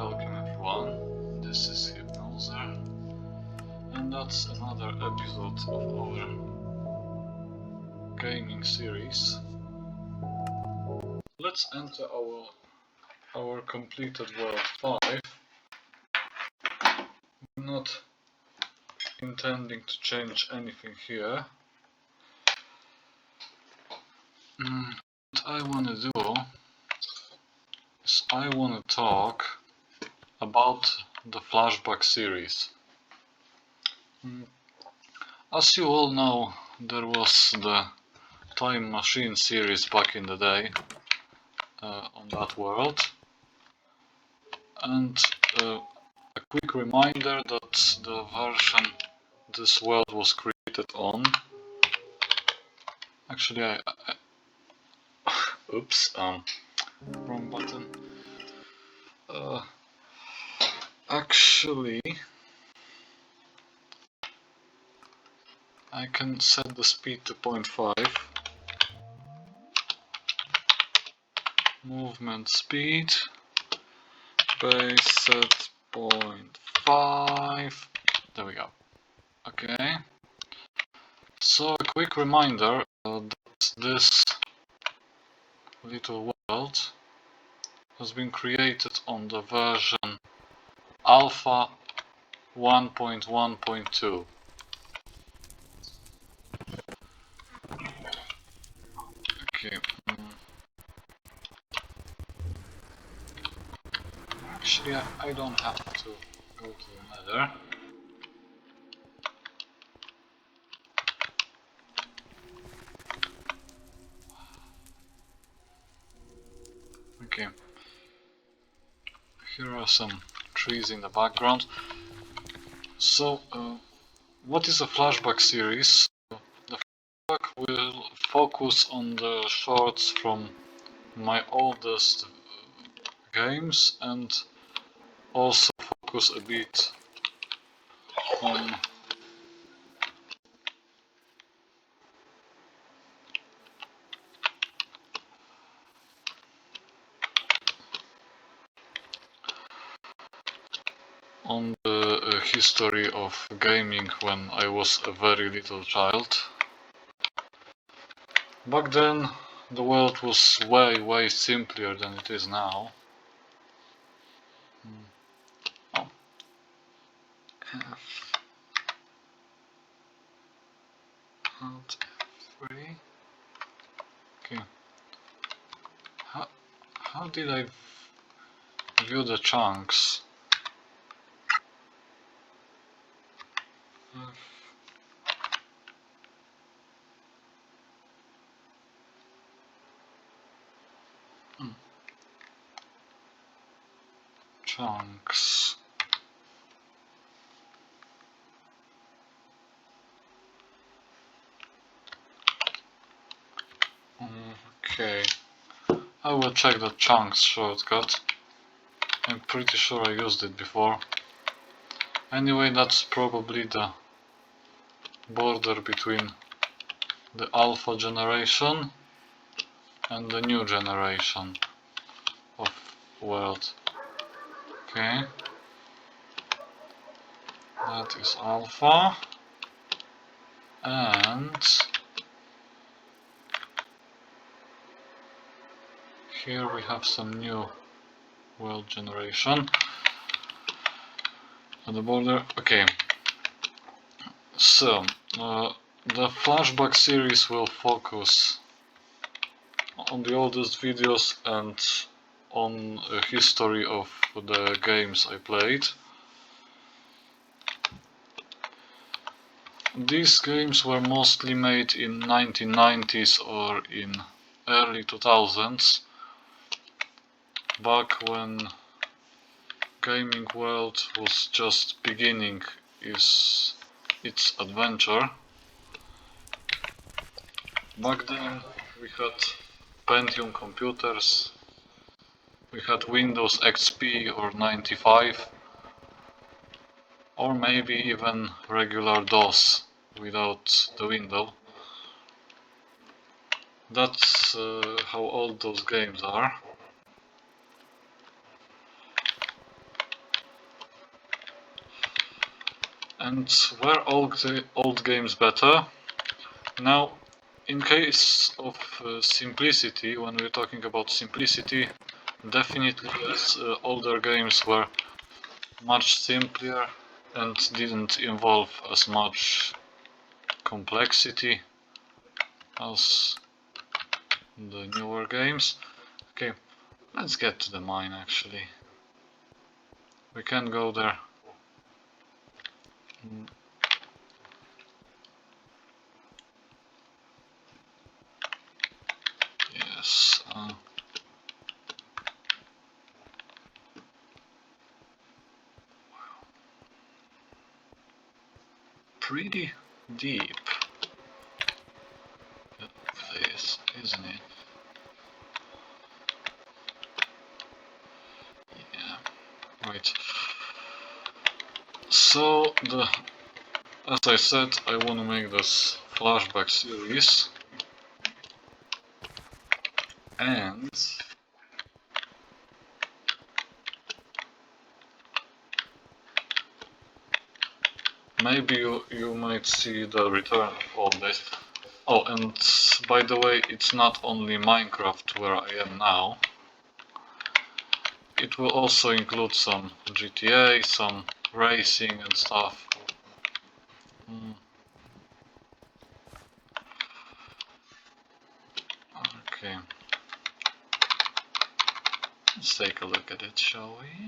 welcome everyone, this is ep0, and that's another episode of our gaming series. Let's enter our completed world 5. I'm not intending to change anything here. What I want to do is I want to talk about the Flashback series. As you all know, there was the Time Machine series back in the day on that world, and a quick reminder that the version this world was created on, actually I oops, wrong button. Actually, I can set the speed to 0.5. Movement speed, base set 0.5. There we go. Okay. So a quick reminder that this little world has been created on the version Alpha 1.1.2. Okay. Actually, I don't have to go to the Nether. Okay. Here are some trees in the background. So, what is a flashback series? The flashback will focus on the shorts from my oldest games and also focus a bit on the history of gaming when I was a very little child. Back then the world was way simpler than it is now. Oh. Alt F3. Okay. How did I view the chunks? Chunks. Okay. I will check the chunks shortcut. I'm pretty sure I used it before. Anyway, that's probably the border between the alpha generation and the new generation of world. Okay, that is alpha, and here we have some new world generation at the border. Okay, so the flashback series will focus on the oldest videos and on a history of the games I played. These games were mostly made in 1990s or in early 2000s, back when gaming world was just beginning its adventure. Back then we had Pentium computers, we had Windows XP or 95, or maybe even regular DOS without the window. That's how old those games are. And were old games better? Now, in case of simplicity, when we're talking about simplicity, definitely yes, older games were much simpler and didn't involve as much complexity as the newer games. Okay, let's get to the mine actually. We can go there. Yes. Pretty deep. This, isn't it? Yeah. Right. So as I said, I want to make this flashback series, and maybe you might see the return of all this. Oh, and by the way, it's not only Minecraft where I am now. It will also include some GTA, some racing and stuff. Okay. Let's take a look at it, shall we?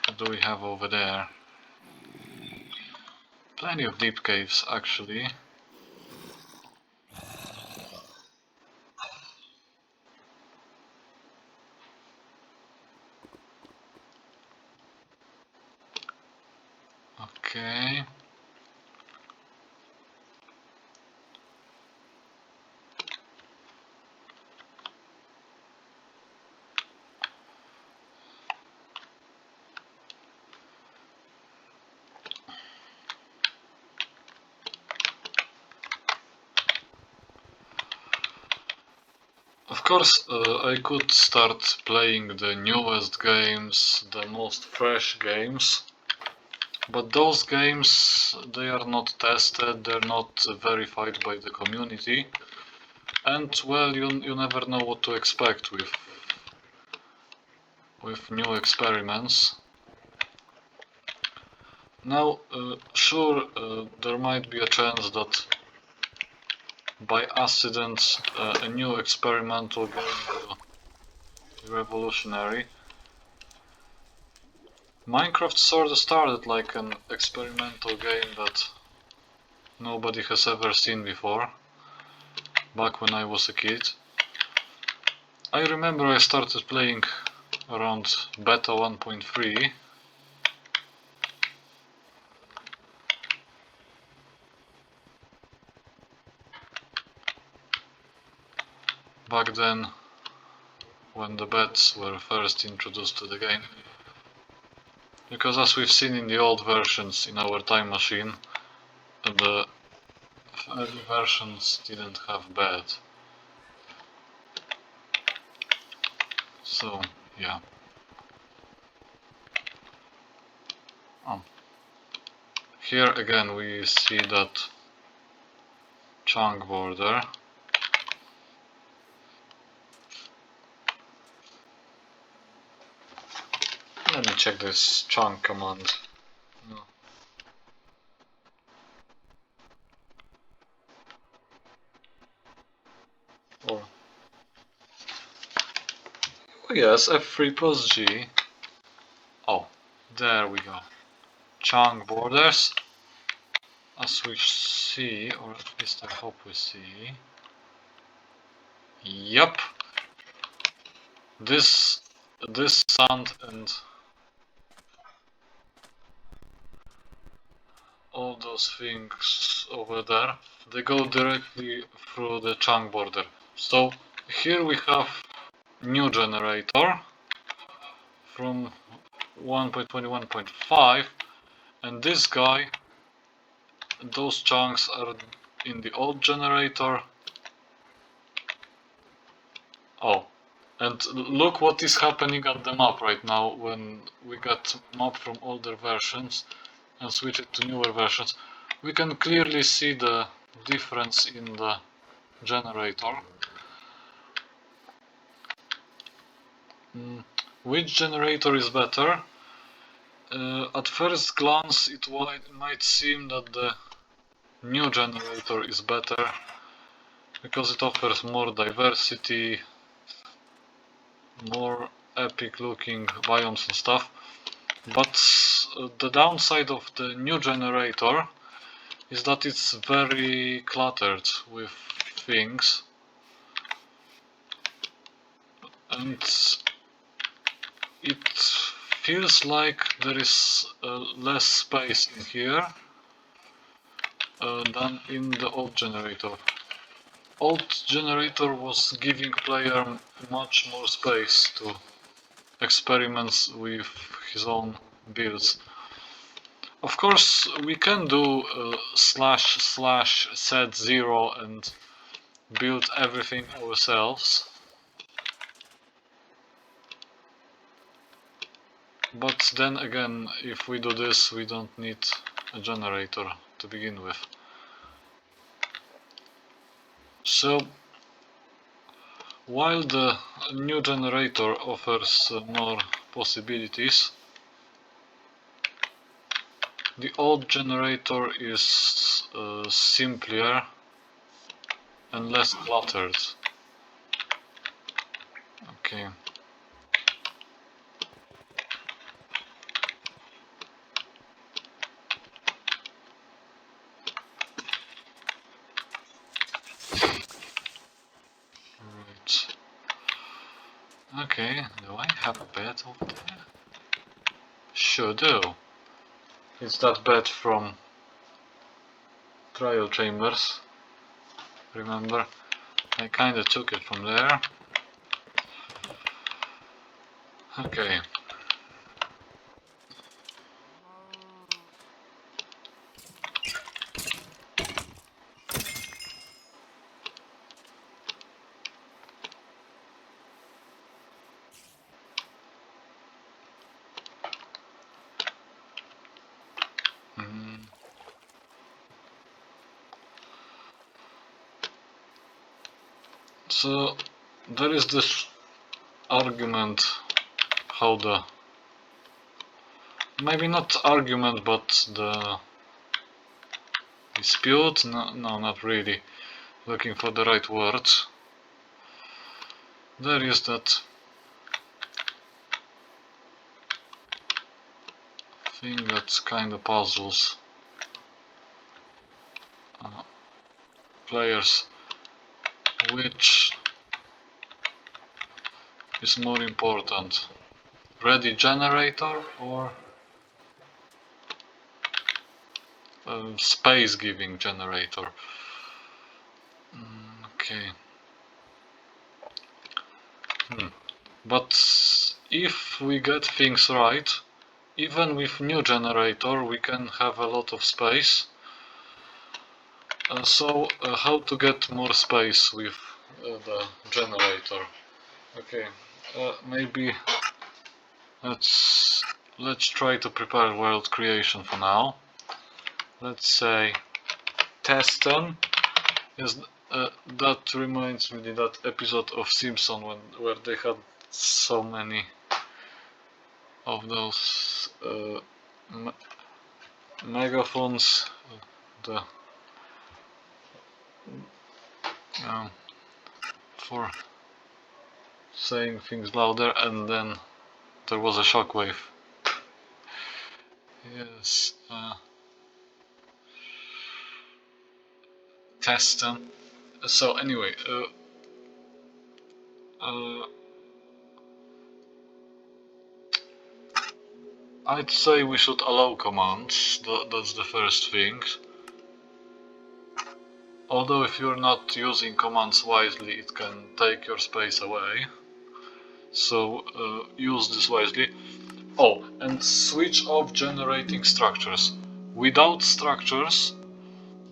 What do we have over there? Plenty of deep caves, actually. Okay. Of course, I could start playing the newest games, the most fresh games, but those games, they are not tested, they're not verified by the community, and well, you never know what to expect with new experiments. Now, sure, there might be a chance that by accident a new experimental game will be revolutionary. Minecraft sort of started like an experimental game that nobody has ever seen before, back when I was a kid. I remember I started playing around beta 1.3. Back then, when the bets were first introduced to the game. Because as we've seen in the old versions in our time machine, the early versions didn't have bed. So, yeah. Here again we see that chunk border. Let me check this chunk command. No. Oh yes, F3 plus G. Oh, there we go. Chunk borders. As we see, or at least I hope we see. Yep. This sand and all those things over there, they go directly through the chunk border. So here we have new generator from 1.21.5, and this guy, those chunks are in the old generator. Oh, And look what is happening at the map right now when we got map from older versions and switch it to newer versions. We can clearly see the difference in the generator. Which generator is better? At first glance it might seem that the new generator is better because it offers more diversity, more epic looking biomes and stuff. But the downside of the new generator is that it's very cluttered with things, and it feels like there is less space in here than in the old generator. Old generator was giving player much more space to experiments with his own builds. Of course, we can do // set 0 and build everything ourselves, but then again, if we do this, we don't need a generator to begin with. So, while the new generator offers more possibilities, the old generator is simpler and less cluttered. Okay. Right. Okay, do I have a bed over there? Sure do. It's that bed from Trial Chambers. Remember? I kinda took it from there. Okay. So there is this argument how the, maybe not argument, but the dispute, no, not really, looking for the right words. There is that thing that kinda puzzles players, which is more important, ready generator or space giving generator. Okay. But if we get things right, even with new generator we can have a lot of space. So how to get more space with the generator? Okay, maybe let's try to prepare world creation for now. Let's say Teston. Yes, that reminds me that episode of Simpson where they had so many of those megaphones, for saying things louder, and then there was a shockwave. Yes. Test them. So anyway, I'd say we should allow commands. That's the first thing. Although if you're not using commands wisely, it can take your space away. So use this wisely. Oh, and switch off generating structures. Without structures,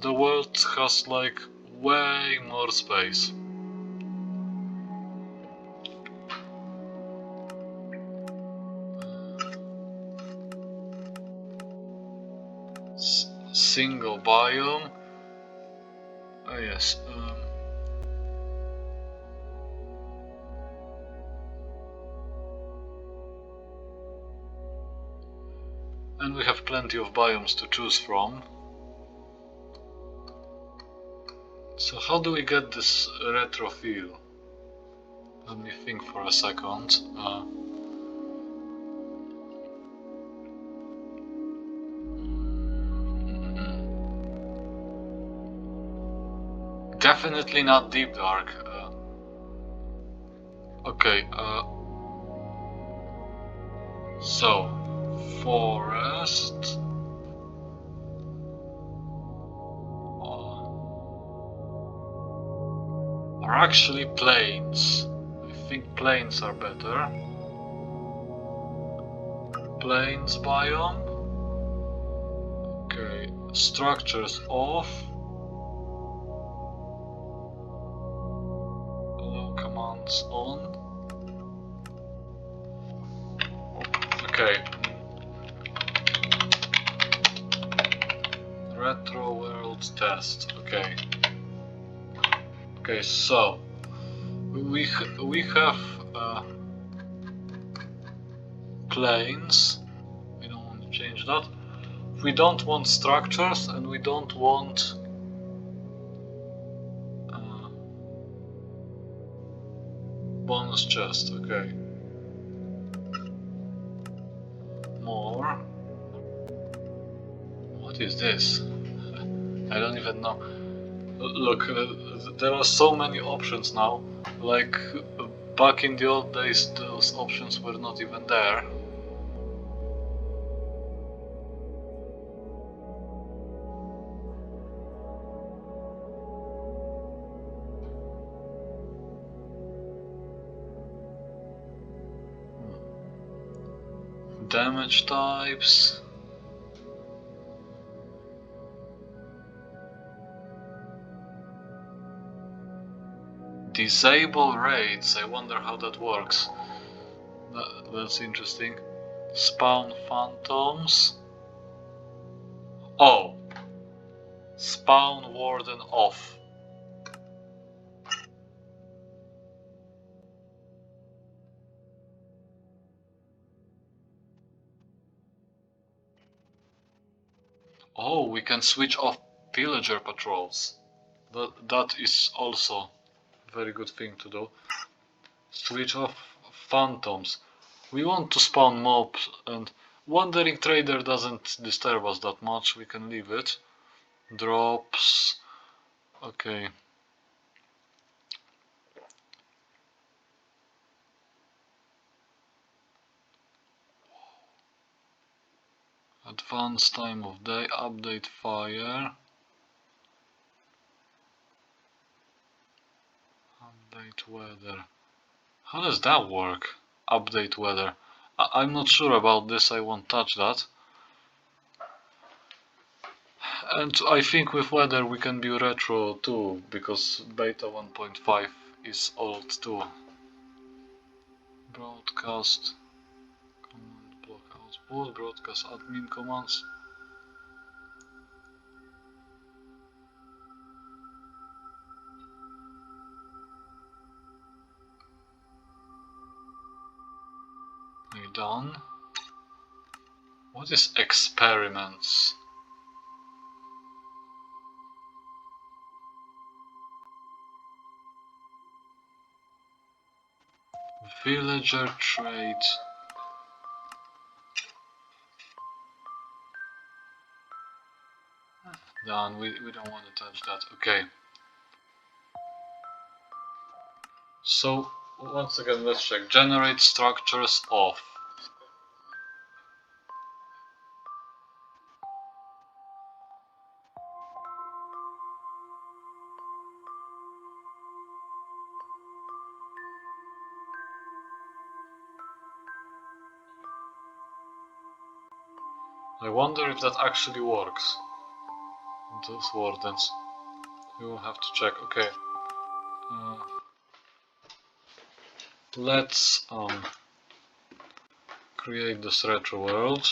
the world has like way more space. single biome. Oh yes. And we have plenty of biomes to choose from. So how do we get this retro feel? Let me think for a second. Definitely not deep dark. Okay. So forest. Are actually plains. I think plains are better. Plains biome. Okay, structures off. Allow commands on. Okay. Retro world test. Okay. Okay, so we have planes. We don't want to change that. We don't want structures, and we don't want bonus chest. Okay. More. What is this? I don't even know. Look, there are so many options now. Like back in the old days, those options were not even there. Damage types. Disable raids. I wonder how that works. That's interesting. Spawn phantoms. Oh. Spawn warden off. Oh, we can switch off pillager patrols. That is also a very good thing to do. Switch off phantoms. We want to spawn mobs, and wandering trader doesn't disturb us that much. We can leave it. Drops. Okay. Advanced time of day. Update fire. Update weather. How does that work? Update weather. I'm not sure about this. I won't touch that. And I think with weather we can be retro too, because beta 1.5 is old too. Broadcast. Command block output. Broadcast admin commands. Okay, done. What is experiments? Villager trait. Done. We don't want to touch that. Okay. So once again, let's check. Generate structures off. I wonder if that actually works. Those wardens. We will have to check. Okay. Let's create this retro world.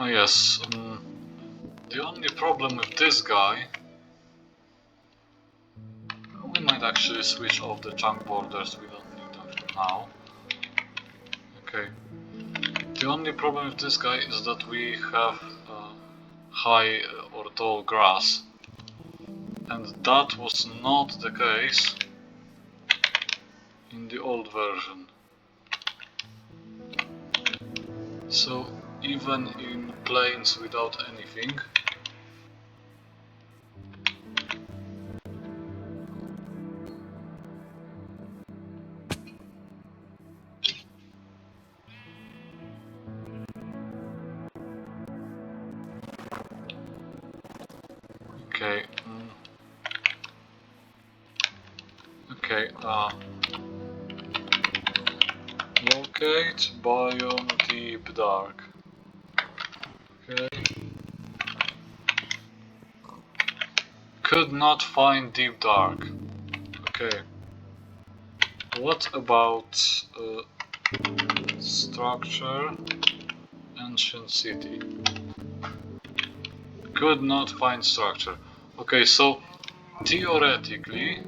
Oh yes, the only problem with this guy, we might actually switch off the chunk borders, we don't need them for now. Okay. The only problem with this guy is that we have high or tall grass, and that was not the case in the old version. So even in plains without anything, okay, okay, locate biome deep dark. Okay. Could not find deep dark. Okay. What about structure? Ancient city. Could not find structure. Okay, so theoretically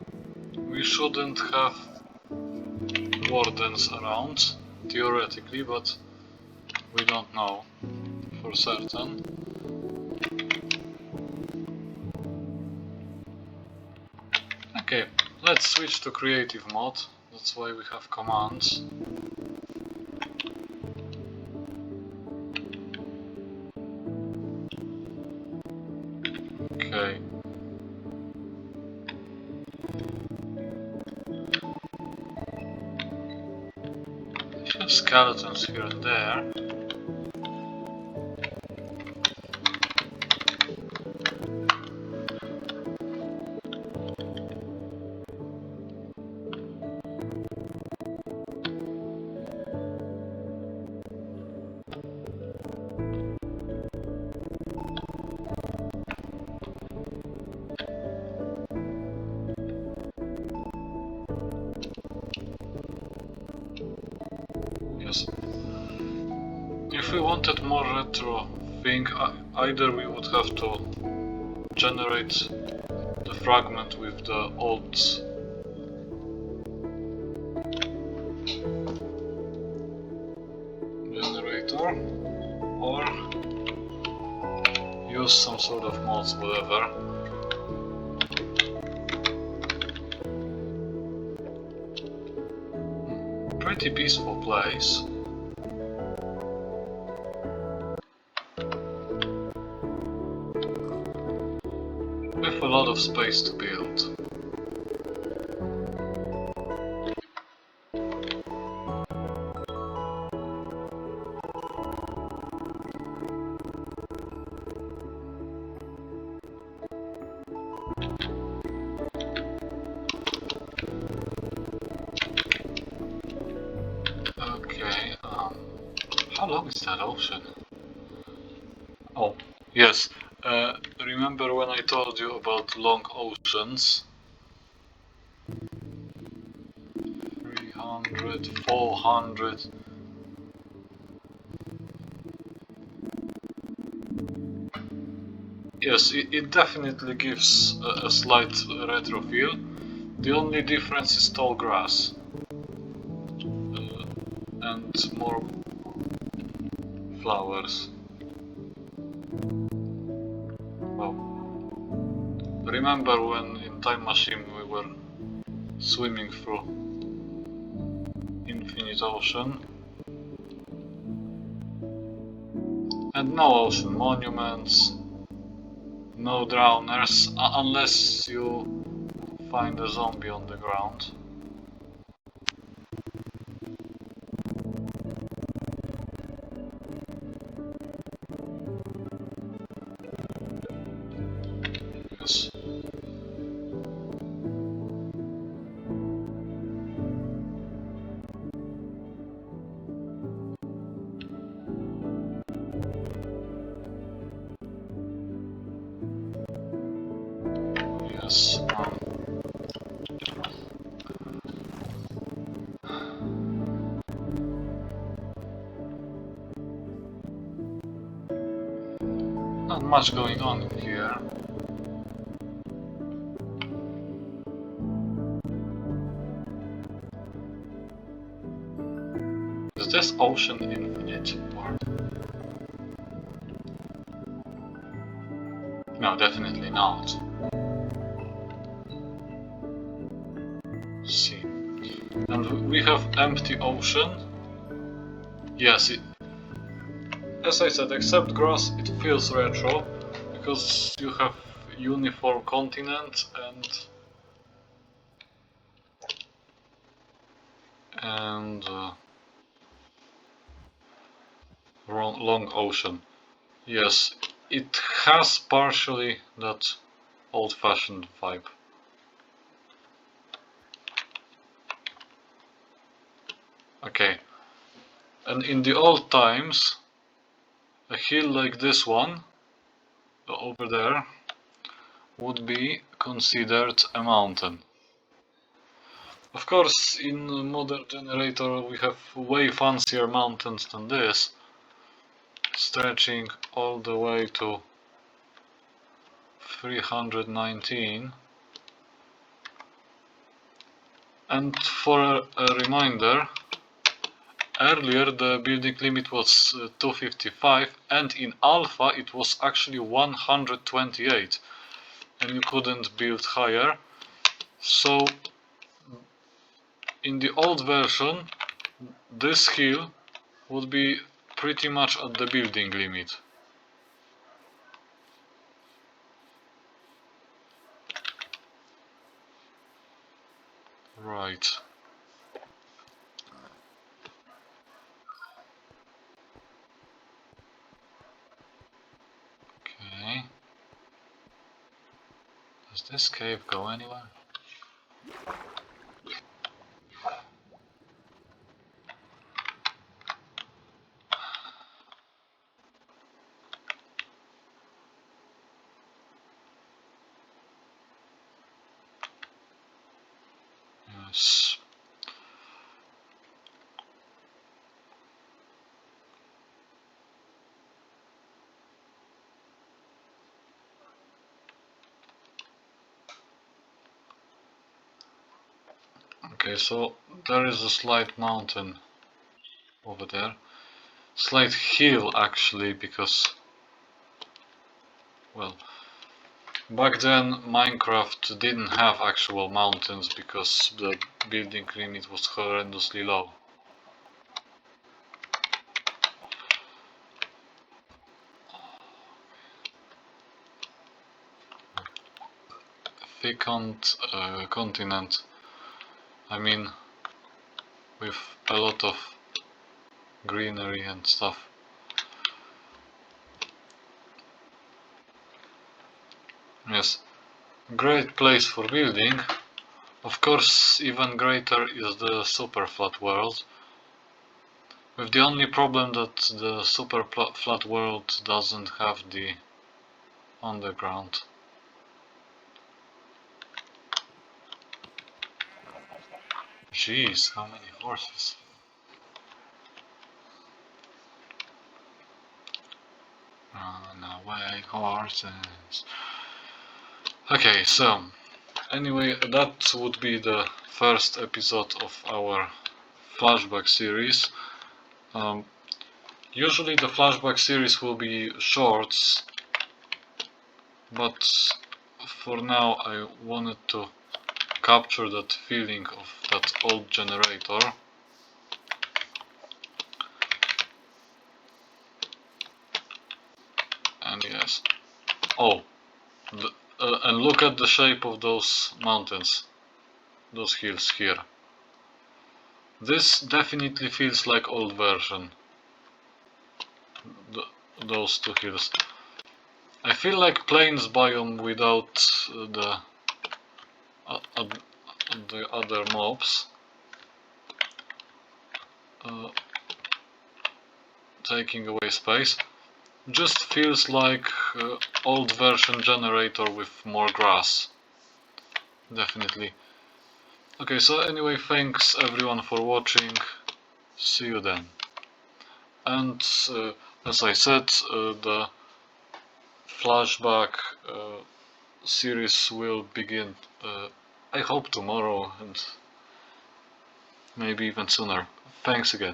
we shouldn't have wardens around. Theoretically, but we don't know for certain. Okay, let's switch to creative mode. That's why we have commands. Okay. We have skeletons here and there. Yes. If we wanted more retro thing, either we would have to generate the fragment with the old generator, or use some sort of mods, whatever. Pretty peaceful place. With a lot of space to build. Okay, how long is that ocean? Oh, yes. Remember when I told you about long oceans? 300, 400. Yes, it definitely gives a slight retro feel. The only difference is tall grass. And more flowers. Well, remember when in Time Machine we were swimming through infinite ocean? And no ocean monuments, no drowners, unless you find a zombie on the ground. Yes. Yes. Not much going on in here. Is this ocean infinite? Or... No, definitely not. Let's see. And we have empty ocean. Yes, as I said, except grass, it feels retro, because you have uniform continent and long ocean. Yes, it has partially that old-fashioned vibe. Okay, and in the old times, a hill like this one, over there, would be considered a mountain. Of course, in modern generator we have way fancier mountains than this, stretching all the way to 319. And for a reminder, earlier the building limit was 255 and in alpha it was actually 128 and you couldn't build higher. So in the old version this hill would be pretty much at the building limit. Right. Okay. Does this cave go anywhere? Yes. Okay, so there is a slight mountain over there. Slight hill actually, because, well, back then Minecraft didn't have actual mountains because the building limit was horrendously low. Thickened continent, I mean, with a lot of greenery and stuff. Yes, great place for building. Of course, even greater is the super flat world, with the only problem that the super flat world doesn't have the underground. Jeez, how many horses? Run away, horses. Okay, so anyway, that would be the first episode of our flashback series. Usually the flashback series will be shorts, but for now I wanted to capture that feeling of that old generator. And yes, oh, and look at the shape of those mountains, those hills here. This definitely feels like old version, those two hills. I feel like plains biome without the other mobs. Taking away space. Just feels like old version generator with more grass. Definitely. Okay, so anyway, thanks everyone for watching. See you then. And as I said, the flashback series will begin. I hope tomorrow and maybe even sooner. Thanks again.